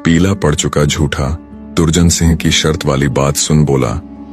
पीला पड़ चुका झूठा दुर्जन सिंह की शर्त वाली बात सुन बोला,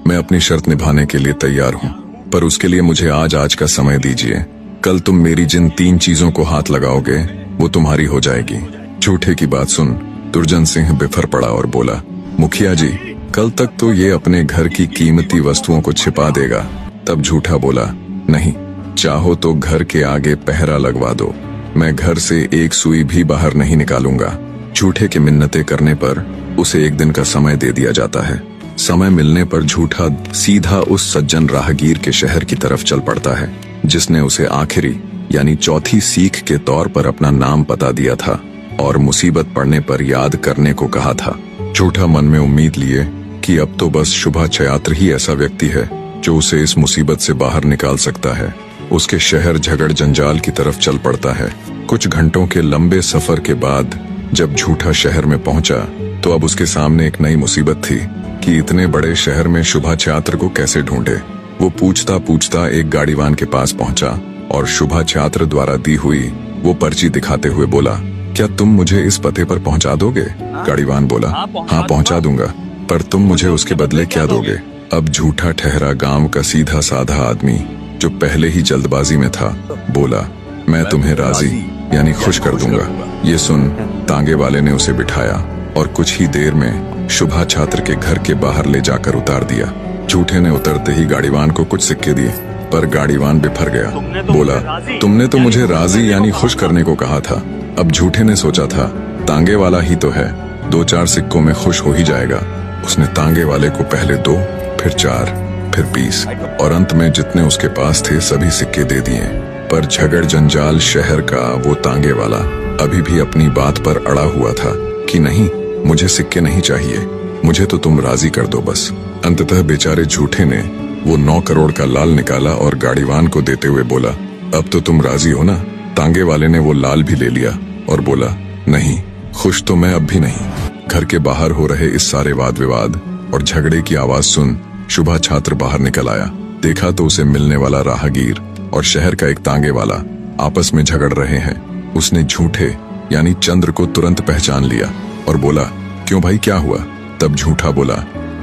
मैं अपनी शर्त निभाने के लिए तैयार हूँ, पर उसके लिए मुझे आज का समय दीजिए। कल तुम मेरी जिन 3 चीजों को हाथ लगाओगे वो तुम्हारी हो जाएगी। झूठे की बात सुन दुर्जन सिंह बिफर पड़ा और बोला, मुखिया जी, कल तक तो ये अपने घर की कीमती वस्तुओं को छिपा देगा। तब झूठा बोला, नहीं, चाहो तो घर के आगे पहरा लगवा दो, मैं घर से एक सुई भी बाहर नहीं निकालूंगा। झूठे के मिन्नतें करने पर उसे 1 दिन का समय दे दिया जाता है। समय मिलने पर झूठा सीधा उस सज्जन राहगीर के शहर की तरफ चल पड़ता है जिसने उसे आखिरी यानी चौथी सीख के तौर पर अपना नाम पता दिया था और मुसीबत पड़ने पर याद करने को कहा था। झूठा मन में उम्मीद लिए कि अब तो बस शुभाचयात्र ही ऐसा व्यक्ति है जो उसे इस मुसीबत से बाहर निकाल सकता है। उसके शहर झगड़ जंजाल की तरफ चल पड़ता है। कुछ घंटों के लंबे सफर के बाद जब झूठा शहर में पहुंचा तो अब उसके सामने एक नई मुसीबत थी कि इतने बड़े शहर में शुभाचयात्र को कैसे ढूंढे। वो पूछता पूछता एक गाड़ीवान के पास पहुंचा और शुभाचयात्र द्वारा दी हुई वो पर्ची दिखाते हुए बोला, क्या तुम मुझे इस पते पर पहुंचा दोगे? गाड़ीवान बोला, हाँ पहुंचा दूंगा, पर तुम मुझे उसके बदले क्या दोगे? अब झूठा ठहरा गांव का सीधा साधा आदमी जो पहले ही जल्दबाजी में था बोला, मैं तुम्हें राजी यानी खुश कर दूंगा। ये सुन तांगे वाले ने उसे बिठाया और कुछ ही देर में शुभाचयात्र के घर के बाहर ले जाकर उतार दिया। झूठे ने उतरते ही गाड़ीवान को कुछ सिक्के दिए, पर गाड़ीवान बिफर गया। बोला, तुमने तो मुझे राजी यानी खुश करने को कहा था। अब झूठे ने सोचा था तांगे वाला ही तो है, 2-4 सिक्कों में खुश हो ही जाएगा। उसने तांगे वाले को पहले 2, फिर 4, फिर 20 और अंत में जितने उसके पास थे सभी सिक्के दे दिए। पर झगड़ जंजाल शहर का वो तांगे वाला अभी भी अपनी बात पर अड़ा हुआ था कि नहीं, मुझे सिक्के नहीं चाहिए, मुझे तो तुम राजी कर दो बस। अंततः बेचारे झूठे ने वो 9 करोड़ का लाल निकाला और गाड़ीवान को देते हुए बोला, अब तो तुम राजी हो ना? तांगे वाले ने वो लाल भी ले लिया और बोला, नहीं, खुश तो मैं अब भी नहीं। घर के बाहर हो रहे इस सारे वाद विवाद और झगड़े की आवाज सुन शुभाचयात्र बाहर निकल आया। देखा तो उसे मिलने वाला राहगीर और शहर का एक तांगे वाला आपस में झगड़ रहे हैं। उसने झूठे यानी चंद्र को तुरंत पहचान लिया और बोला, क्यों भाई, क्या हुआ? तब झूठा बोला,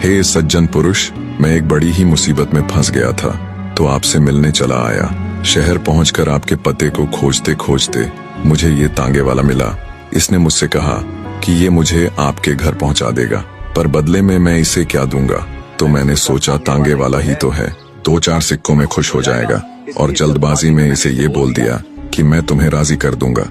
हे सज्जन पुरुष, मैं एक बड़ी ही मुसीबत में फंस गया था तो आपसे मिलने चला आया। शहर पहुंचकर आपके पते को खोजते खोजते मुझे ये तांगे वाला मिला। इसने मुझसे कहा कि ये मुझे आपके घर पहुंचा देगा, पर बदले में मैं इसे क्या दूंगा? तो मैंने सोचा तांगे वाला ही तो है, 2-4 सिक्कों में खुश हो जाएगा और जल्दबाजी में इसे ये बोल दिया कि मैं तुम्हें राजी कर दूंगा।